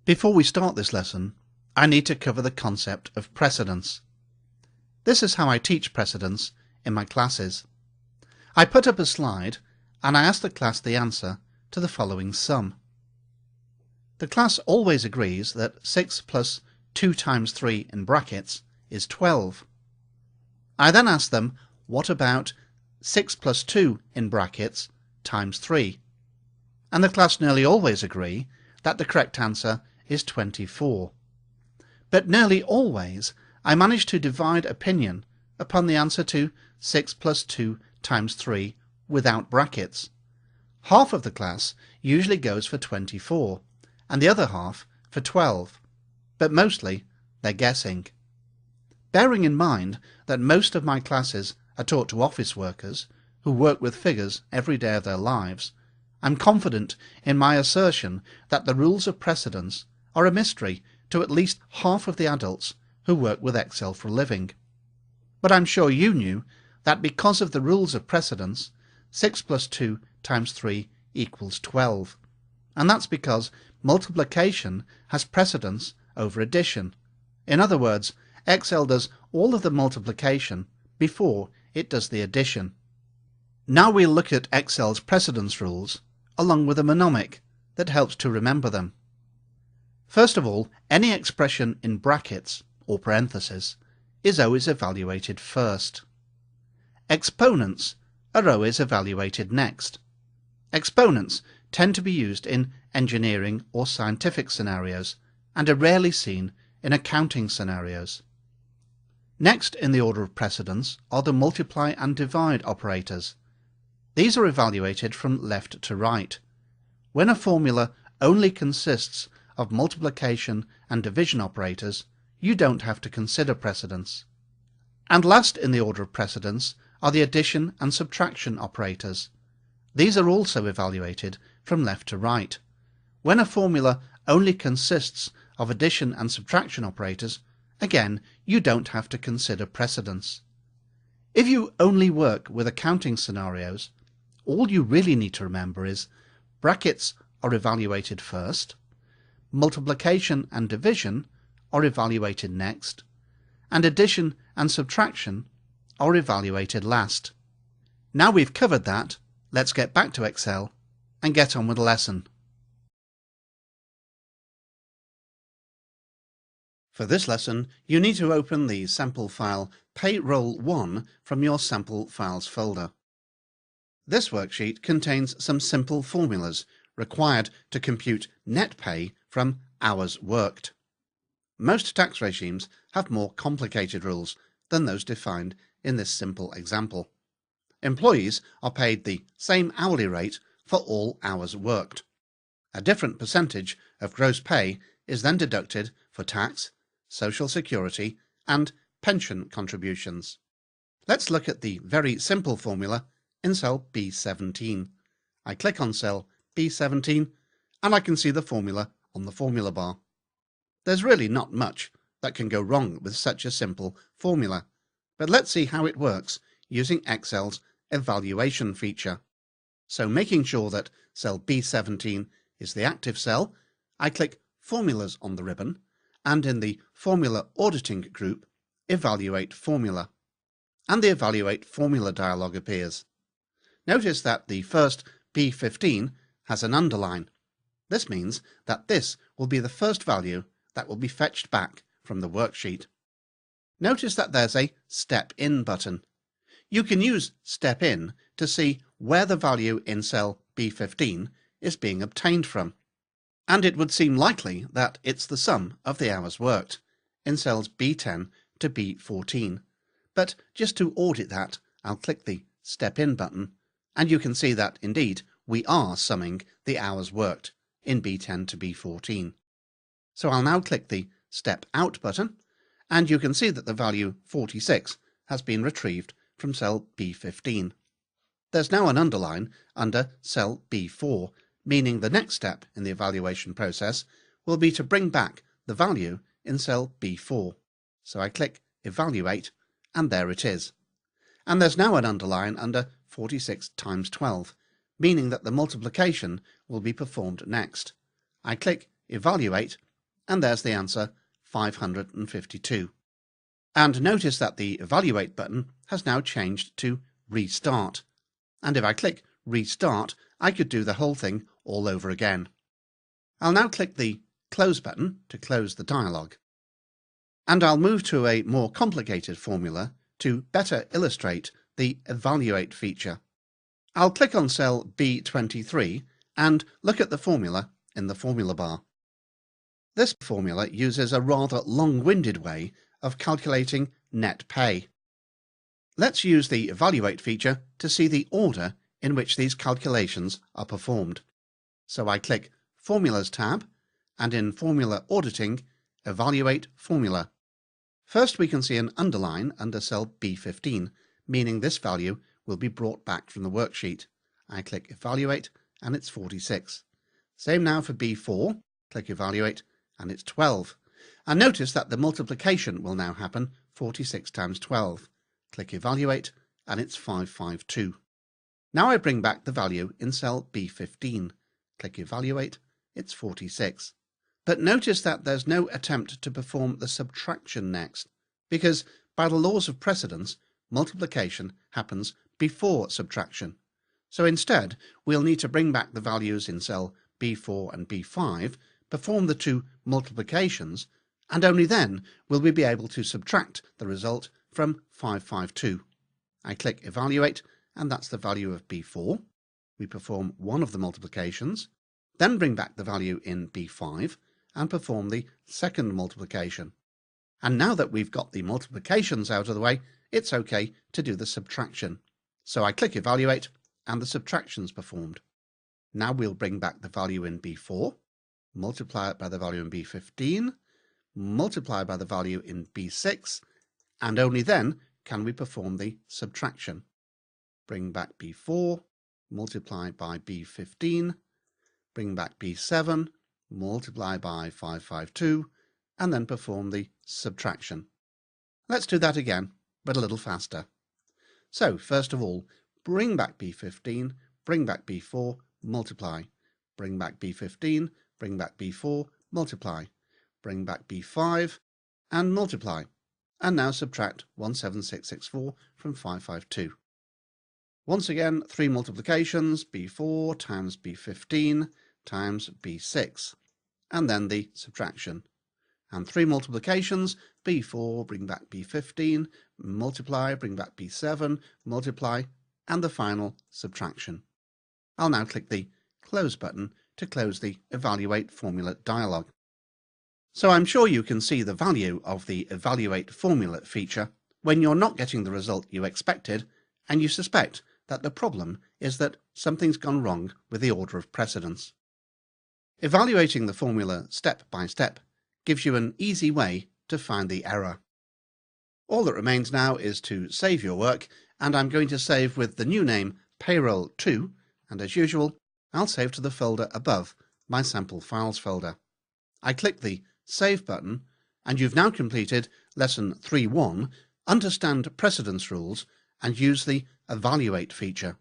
Before we start this lesson, I need to cover the concept of precedence. This is how I teach precedence in my classes. I put up a slide and I ask the class the answer to the following sum. The class always agrees that 6 plus 2 times 3 in brackets is 12. I then ask them, what about 6 plus 2 in brackets times 3? And the class nearly always agree that the correct answer is 24. But nearly always I manage to divide opinion upon the answer to 6 plus 2 times 3 without brackets. Half of the class usually goes for 24 and the other half for 12, but mostly they're guessing. Bearing in mind that most of my classes are taught to office workers who work with figures every day of their lives, I'm confident in my assertion that the rules of precedence are a mystery to at least half of the adults who work with Excel for a living. But I'm sure you knew that because of the rules of precedence, 6 plus 2 times 3 equals 12. And that's because multiplication has precedence over addition. In other words, Excel does all of the multiplication before it does the addition. Now we'll look at Excel's precedence rules along with a mnemonic that helps to remember them. First of all, any expression in brackets or parentheses is always evaluated first. Exponents are always evaluated next. Exponents tend to be used in engineering or scientific scenarios and are rarely seen in accounting scenarios. Next in the order of precedence are the multiply and divide operators. These are evaluated from left to right. When a formula only consists of multiplication and division operators, you don't have to consider precedence. And last in the order of precedence are the addition and subtraction operators. These are also evaluated from left to right. When a formula only consists of addition and subtraction operators, again, you don't have to consider precedence. If you only work with accounting scenarios, all you really need to remember is brackets are evaluated first, multiplication and division are evaluated next, and addition and subtraction are evaluated last. Now we've covered that, let's get back to Excel and get on with the lesson. For this lesson, you need to open the sample file Payroll1 from your Sample Files folder. This worksheet contains some simple formulas required to compute net pay from hours worked. Most tax regimes have more complicated rules than those defined in this simple example. Employees are paid the same hourly rate for all hours worked. A different percentage of gross pay is then deducted for tax, social security, and pension contributions. Let's look at the very simple formula in cell B17. I click on cell B17 and I can see the formula on the formula bar. There's really not much that can go wrong with such a simple formula, but let's see how it works using Excel's evaluation feature. So making sure that cell B17 is the active cell, I click Formulas on the ribbon, and in the Formula Auditing group, Evaluate Formula. And the Evaluate Formula dialog appears. Notice that the first B15 has an underline. This means that this will be the first value that will be fetched back from the worksheet. Notice that there's a Step In button. You can use Step In to see where the value in cell B15 is being obtained from. And it would seem likely that it's the sum of the hours worked in cells B10 to B14. But just to audit that, I'll click the Step In button, and you can see that indeed we are summing the hours worked in B10 to B14. So I'll now click the Step Out button, and you can see that the value 46 has been retrieved from cell B15. There's now an underline under cell B4, meaning the next step in the evaluation process will be to bring back the value in cell B4. So I click Evaluate, and there it is. And there's now an underline under 46 times 12, meaning that the multiplication will be performed next. I click Evaluate, and there's the answer, 552. And notice that the Evaluate button has now changed to Restart. And if I click Restart, I could do the whole thing all over again. I'll now click the Close button to close the dialog. And I'll move to a more complicated formula to better illustrate the Evaluate feature. I'll click on cell B23 and look at the formula in the formula bar. This formula uses a rather long-winded way of calculating net pay. Let's use the Evaluate feature to see the order in which these calculations are performed. So I click Formulas tab, and in Formula Auditing, Evaluate Formula. First we can see an underline under cell B15, meaning this value will be brought back from the worksheet. I click Evaluate, and it's 46. Same now for B4, click Evaluate, and it's 12. And notice that the multiplication will now happen, 46 times 12. Click Evaluate, and it's 552. Now I bring back the value in cell B15. Click Evaluate, it's 46. But notice that there's no attempt to perform the subtraction next, because by the laws of precedence, multiplication happens before subtraction. So instead, we'll need to bring back the values in cell B4 and B5, perform the two multiplications, and only then will we be able to subtract the result from 552. I click Evaluate, and that's the value of B4. We perform one of the multiplications, then bring back the value in B5, and perform the second multiplication. And now that we've got the multiplications out of the way, it's okay to do the subtraction. So I click Evaluate, and the subtraction's performed. Now we'll bring back the value in B4, multiply it by the value in B15, multiply by the value in B6, and only then can we perform the subtraction. Bring back B4, multiply by B15, bring back B7, multiply by 552, and then perform the subtraction. Let's do that again, but a little faster. So, first of all, bring back B15, bring back B4, multiply. Bring back B15, bring back B4, multiply. Bring back B5, and multiply. And now subtract 17664 from 552. Once again, 3 multiplications, B4 times B15 times B6, and then the subtraction. And 3 multiplications, B4, bring back B15, multiply, bring back B7, multiply, and the final subtraction. I'll now click the Close button to close the Evaluate Formula dialog. So I'm sure you can see the value of the Evaluate Formula feature when you're not getting the result you expected, and you suspect that the problem is that something's gone wrong with the order of precedence. Evaluating the formula step by step gives you an easy way to find the error. All that remains now is to save your work, and I'm going to save with the new name Payroll 2, and as usual, I'll save to the folder above, my Sample Files folder. I click the Save button, and you've now completed Lesson 3.1, Understand Precedence Rules, and use the Evaluate feature.